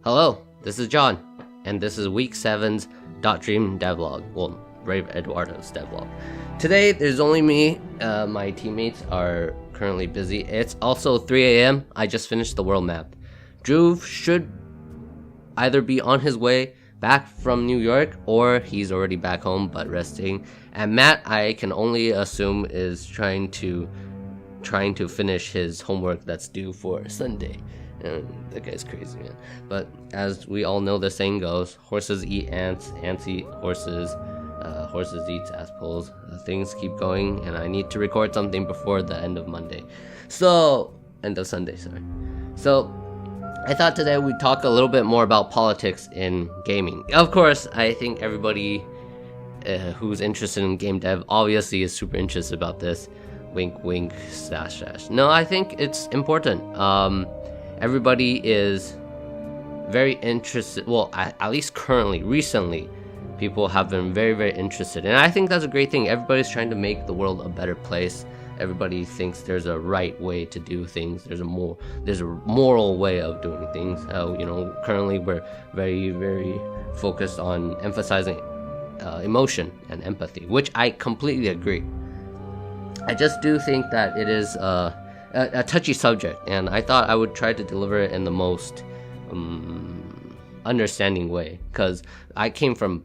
Hello, this is John, and this is week 7's .dream devlog. Well, Brave Eduardo's devlog. Today, there's only me. My teammates are currently busy. It's also 3 a.m. I just finished the world map. Drew should either be on his way back from New York, or he's already back home but resting. And Matt, I can only assume, is trying to finish his homework that's due for Sunday. And that guy's crazy, man. But as we all know, the saying goes, horses eat ants, ants eat horses, horses eat tadpoles. Things keep going, and I need to record something before the end of Sunday. So I thought today we'd talk a little bit more about politics in gaming. Of course, I think everybody who's interested in game dev obviously is super interested about this. Wink, wink, slash, slash. No, I think it's important. Everybody is very interested. Well, at least recently, people have been very, very interested. And I think that's a great thing. Everybody's trying to make the world a better place. Everybody thinks there's a right way to do things. There's a moral way of doing things. Currently we're very, very focused on emphasizing emotion and empathy, which I completely agree. I just do think that it is a touchy subject, and I thought I would try to deliver it in the most understanding way, because I came from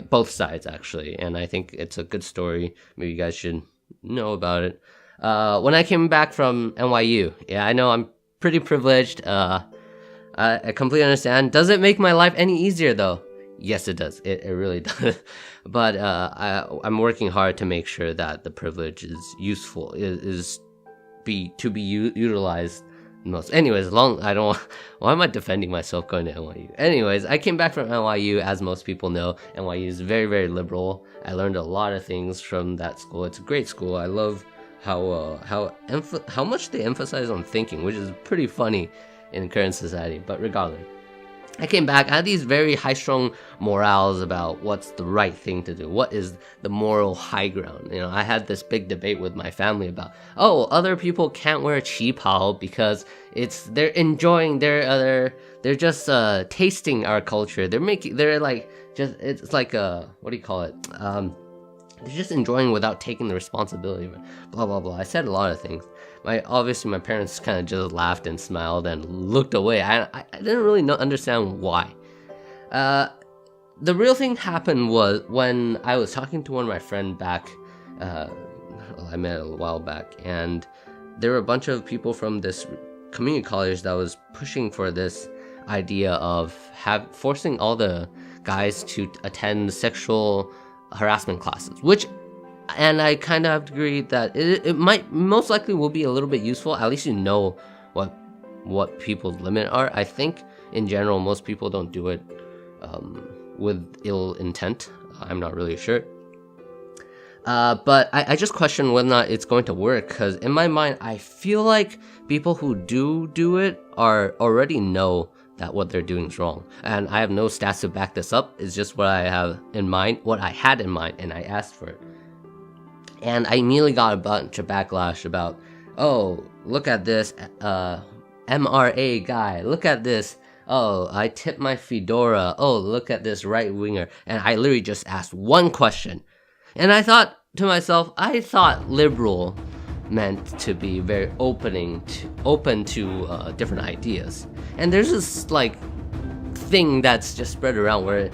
both sides actually, and I think it's a good story. Maybe you guys should know about it. When I came back from NYU, yeah, I know I'm pretty privileged. I completely understand. Does it make my life any easier though? Yes, it does. It really does. But I'm working hard to make sure that the privilege is useful, to be utilized most. Anyways, why am I defending myself going to NYU? Anyways, I came back from NYU. As most people know, NYU is very, very liberal. I learned a lot of things from that school. It's a great school. I love how much they emphasize on thinking, which is pretty funny in current society. But regardless, I came back. I had these very high-strung morals about what's the right thing to do. What is the moral high ground? I had this big debate with my family about, other people can't wear qipao because they're enjoying they're just tasting our culture. It's like what do you call it? They're just enjoying without taking the responsibility of it. Blah blah blah. I said a lot of things. Obviously my parents kind of just laughed and smiled and looked away. I didn't really understand why. The real thing happened was when I was talking to one of my friends back. I met a while back, and there were a bunch of people from this community college that was pushing for this idea of forcing all the guys to attend sexual harassment classes, and I kind of agree that it might most likely will be a little bit useful. At least you know what people's limit are. I think in general most people don't do it with ill intent. I'm not really sure. But I just question whether or not it's going to work, because in my mind I feel like people who do it already know that what they're doing is wrong, and I have no stats to back this up. It's just what I had in mind, and I asked for it. And I immediately got a bunch of backlash about, look at this MRA guy, look at this, I tipped my fedora, look at this right-winger. And I literally just asked one question, and I thought to myself, liberal meant to be very open to different ideas. And there's this thing that's just spread around where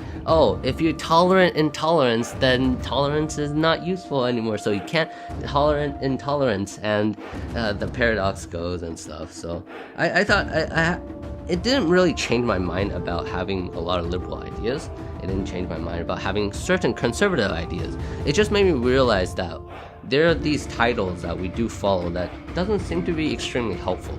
if you're tolerant intolerance, then tolerance is not useful anymore, so you can't tolerate intolerance, and the paradox goes and stuff. So I thought it didn't really change my mind about having a lot of liberal ideas. It didn't change my mind about having certain conservative ideas. It just made me realize that there are these titles that we do follow that doesn't seem to be extremely helpful.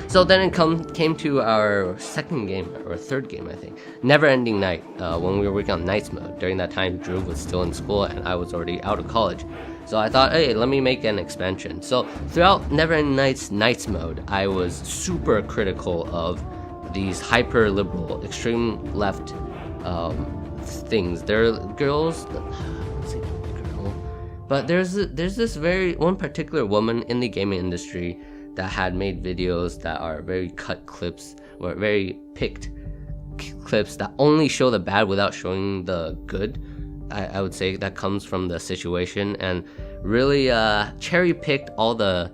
So then it came to our second game, or third game, I think, Never Ending Night, when we were working on Nights mode. During that time, Drew was still in school and I was already out of college. So I thought, hey, let me make an expansion. So throughout Never Ending Nights mode, I was super critical of these hyper-liberal, extreme left things. There are girls, let's see, girl, but there's this one particular woman in the gaming industry that had made videos that are very cut clips or very picked clips that only show the bad without showing the good. I would say that comes from the situation, and really cherry picked all the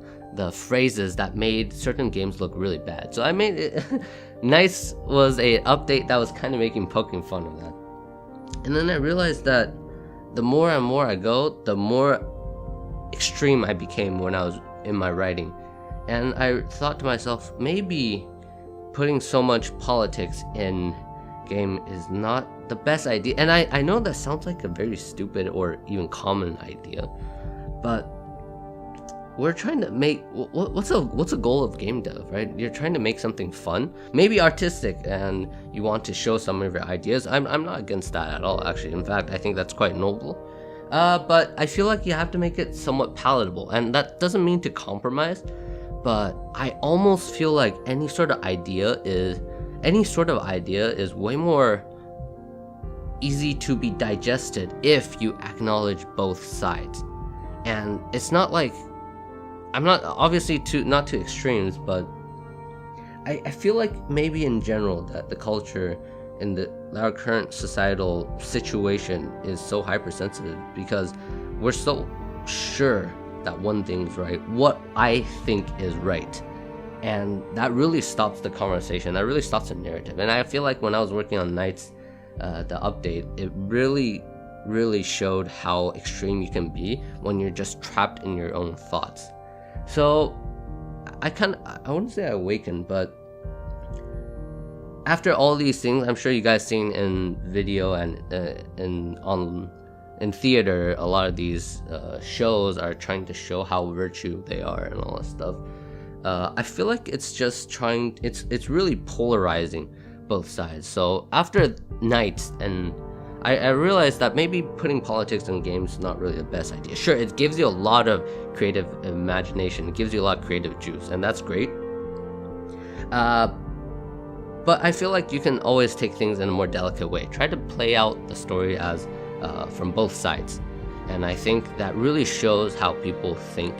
phrases that made certain games look really bad. So I made it Nice was a update that was kind of poking fun of that. And then I realized that the more and more I go, the more extreme I became when I was in my writing. And I thought to myself, maybe putting so much politics in game is not the best idea. And I know that sounds like a very stupid or even common idea, but we're trying to make what's a goal of game dev, right? You're trying to make something fun, maybe artistic, and you want to show some of your ideas. I'm not against that at all, actually. In fact, I think that's quite noble. But I feel like you have to make it somewhat palatable, and that doesn't mean to compromise, but I almost feel like any sort of idea is way more easy to be digested if you acknowledge both sides. And it's not like, I'm not obviously not to extremes, but I feel like maybe in general that the culture in our current societal situation is so hypersensitive because we're so sure that one thing's right, what I think is right. And that really stops the conversation, that really stops the narrative. And I feel like when I was working on Nights, the update, it really showed how extreme you can be when you're just trapped in your own thoughts. So I wouldn't say I awakened, but after all these things, I'm sure you guys seen in video and in theater, a lot of these shows are trying to show how virtue they are and all that stuff. I feel like it's really polarizing both sides. So after Nights, and I realized that maybe putting politics in games is not really the best idea. Sure, it gives you a lot of creative imagination, it gives you a lot of creative juice, and that's great. But I feel like you can always take things in a more delicate way. Try to play out the story as from both sides. And I think that really shows how people think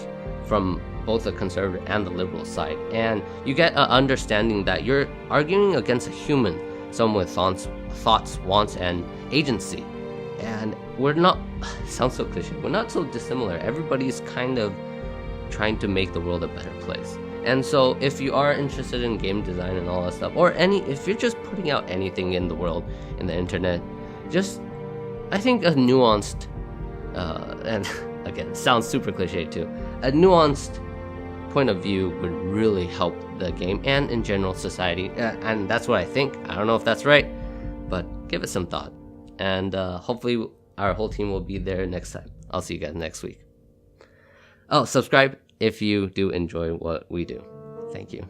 from both the conservative and the liberal side. And you get an understanding that you're arguing against a human, someone with thoughts, wants, and agency. And we're not, sounds so cliche, we're not so dissimilar. Everybody's kind of trying to make the world a better place. And so if you are interested in game design and all that stuff, or if you're just putting out anything in the world, in the internet, I think a nuanced, and again, it sounds super cliche too, a nuanced point of view would really help the game and in general society. And that's what I think. I don't know if that's right, but give it some thought. And hopefully our whole team will be there next time. I'll see you guys next week. Oh, subscribe if you do enjoy what we do. Thank you.